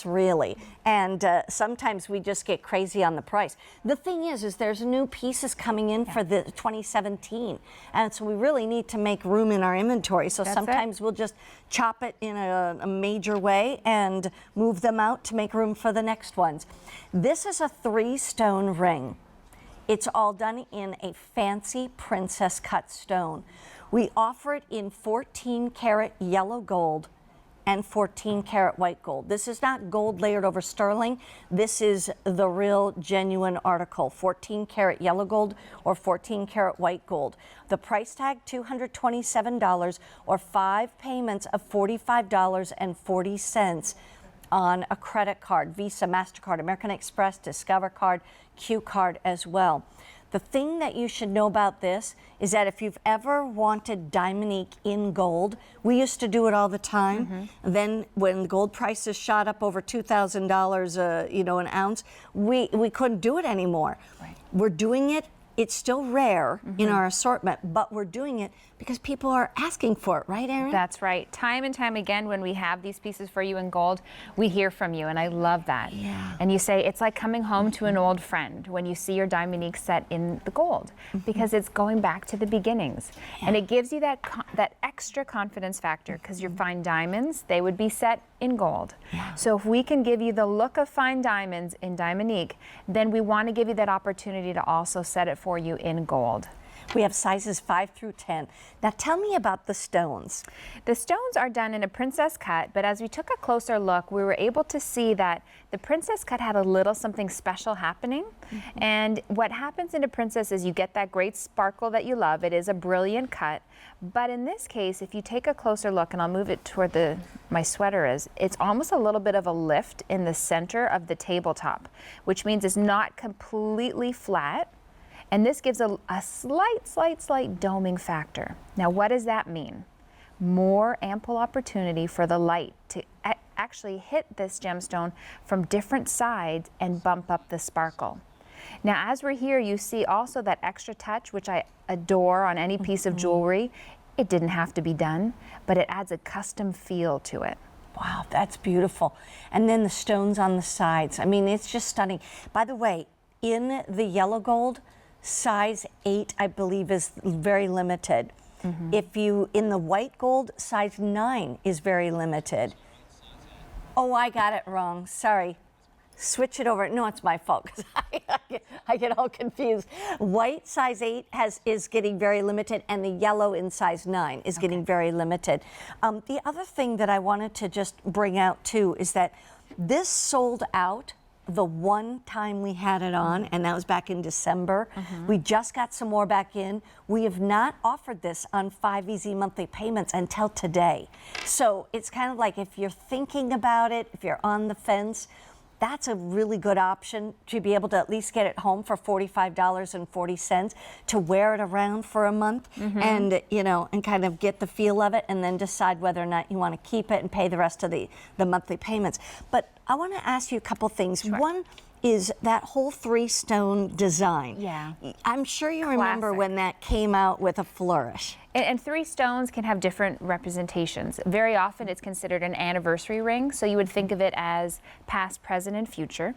diamonds, really. And sometimes we just get crazy on the price. The thing is there's new pieces coming in for the 2017. And so we really need to make room in our inventory. So sometimes we'll just chop it in a major way and move them out to make room for the next ones. This is a 3-stone ring. It's all done in a fancy princess cut stone. We offer it in 14 karat yellow gold and 14 karat white gold. This is not gold layered over sterling. This is the real genuine article, 14 karat yellow gold or 14 karat white gold. The price tag, $227 or 5 payments of $45.40 on a credit card, Visa, MasterCard, American Express, Discover Card, Q Card as well. The thing that you should know about this is that if you've ever wanted Diamonique in gold, we used to do it all the time. Then when the gold prices shot up over $2,000 an ounce, we couldn't do it anymore. We're doing it. It's still rare in our assortment, but we're doing it because people are asking for it, right, Erin? That's right. Time and time again, when we have these pieces for you in gold, we hear from you, and I love that. Yeah. And you say it's like coming home to an old friend when you see your Diamonique set in the gold, because it's going back to the beginnings. And it gives you that extra confidence factor, because your fine diamonds, they would be set in gold. So if we can give you the look of fine diamonds in Diamonique, then we want to give you that opportunity to also set it for you in gold. We have sizes 5 through 10. Now tell me about the stones. The stones are done in a princess cut, but as we took a closer look, we were able to see that the princess cut had a little something special happening. And what happens in a princess is you get that great sparkle that you love. It is a brilliant cut. But in this case, if you take a closer look, and I'll move it toward my sweater it's almost a little bit of a lift in the center of the tabletop, which means it's not completely flat. And this gives a slight doming factor. Now, what does that mean? More ample opportunity for the light to actually hit this gemstone from different sides and bump up the sparkle. Now, as we're here, you see also that extra touch, which I adore on any piece of jewelry. It didn't have to be done, but it adds a custom feel to it. Wow, that's beautiful. And then the stones on the sides. I mean, it's just stunning. By the way, in the yellow gold, size 8, I believe, is very limited. If you, in the white gold, size 9 is very limited. Oh, I got it wrong. Sorry. Switch it over. No, it's my fault because I get all confused. White size 8 is getting very limited, and the yellow in size 9 is getting very limited. The other thing that I wanted to just bring out too is that this sold out the one time we had it on, and that was back in December. We just got some more back in. We have not offered this on 5 easy monthly payments until today. So it's kind of like if you're thinking about it, if you're on the fence, that's a really good option to be able to at least get it home for $45.40 to wear it around for a month and, and kind of get the feel of it and then decide whether or not you want to keep it and pay the rest of the monthly payments. But I want to ask you a couple things. Sure. One is that whole 3-stone design. Yeah. I'm sure you remember when that came out with a flourish. And 3 stones can have different representations. Very often it's considered an anniversary ring, so you would think of it as past, present, and future.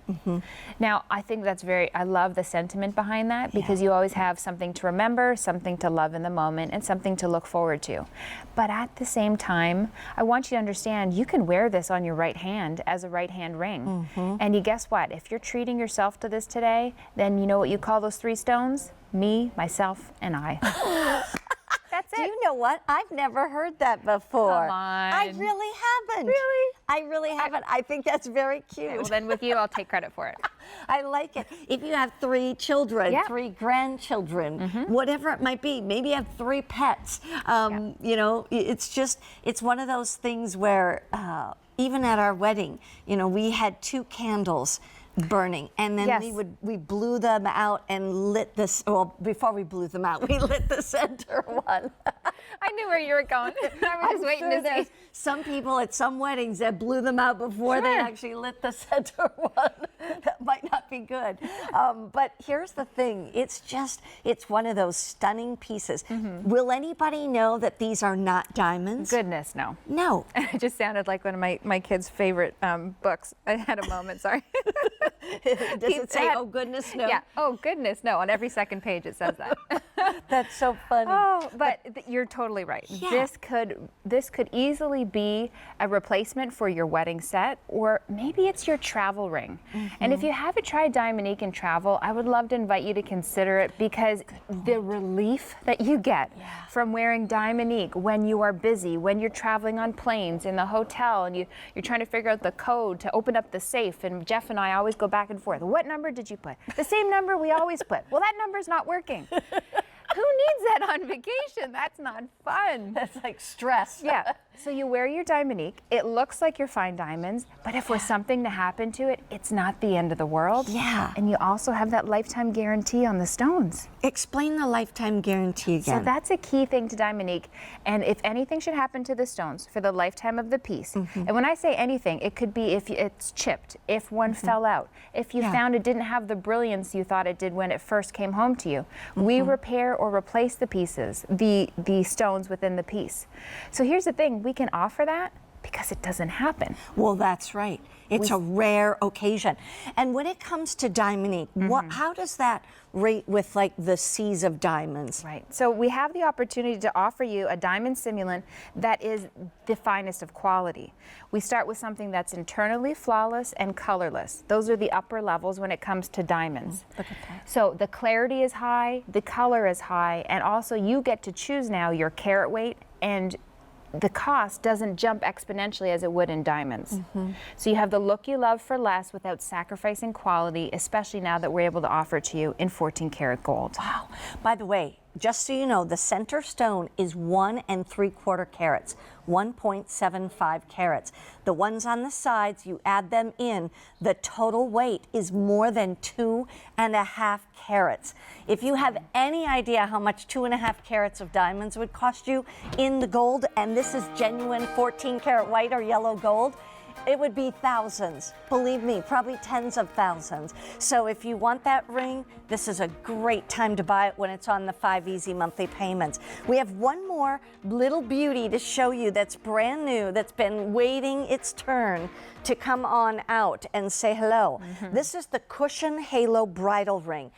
Now, I think I love the sentiment behind that, because you always have something to remember, something to love in the moment, and something to look forward to. But at the same time, I want you to understand you can wear this on your right hand as a right hand ring. And you guess what? If you're treating yourself to this today, then you know what you call those 3 stones? Me, myself, and I. That's it. Do you know what? I've never heard that before. Come on. I really haven't. Really? I really haven't. I think that's very cute. Okay, well, then with you, I'll take credit for it. I like it. If you have 3 children, Yeah. 3 grandchildren, whatever it might be, maybe you have 3 pets. It's one of those things where even at our wedding, we had 2 candles burning, and then Yes. we blew them out and lit this. Well, before we blew them out, we lit the center one. I knew where you were going. I was just waiting to there's see. some people at some weddings that blew them out before they Sure. actually lit the center one. That might not be good. But here's the thing. It's one of those stunning pieces. Will anybody know that these are not diamonds? Goodness, no. No. It just sounded like one of my kids' favorite books. I had a moment, sorry. Does it say, oh goodness, no? Yeah, oh goodness, no. On every second page it says that. That's so funny. Oh, but you're totally right. Yeah. This could easily be a replacement for your wedding set, or maybe it's your travel ring. And if you haven't tried Diamonique in travel, I would love to invite you to consider it, because the relief that you get from wearing Diamonique when you are busy, when you're traveling on planes, in the hotel, and you're trying to figure out the code to open up the safe, and Jeff and I always go back and forth. What number did you put? The same number we always put. Well, that number's not working. Who needs that on vacation? That's not fun. That's like stress. Yeah. So you wear your Diamonique. It looks like you're fine diamonds, but if was something to happen to it, it's not the end of the world. Yeah. And you also have that lifetime guarantee on the stones. Explain the lifetime guarantee again. So that's a key thing to Diamonique. And if anything should happen to the stones for the lifetime of the piece, and when I say anything, it could be if it's chipped, if one fell out, if you found it didn't have the brilliance you thought it did when it first came home to you. We repair or replace the pieces, the stones within the piece. So here's the thing, we can offer that because it doesn't happen. Well, that's right. It's a rare occasion. And when it comes to Diamonique, how does that rate with like the seas of diamonds? Right. So we have the opportunity to offer you a diamond simulant that is the finest of quality. We start with something that's internally flawless and colorless. Those are the upper levels when it comes to diamonds. Look at that. So the clarity is high, the color is high, and also you get to choose now your carat weight, and the cost doesn't jump exponentially as it would in diamonds. So you have the look you love for less without sacrificing quality, especially now that we're able to offer it to you in 14 karat gold. Wow. By the way, just so you know, the center stone is 1 3/4 carats, 1.75 carats. The ones on the sides, you add them in, the total weight is more than 2.5 carats. If you have any idea how much 2.5 carats of diamonds would cost you in the gold, and this is genuine 14 karat white or yellow gold, it would be thousands. Believe me, probably tens of thousands. So if you want that ring, this is a great time to buy it when it's on the 5 easy monthly payments. We have one more little beauty to show you that's brand new, that's been waiting its turn to come on out and say hello. This is the Cushion Halo Bridal Ring.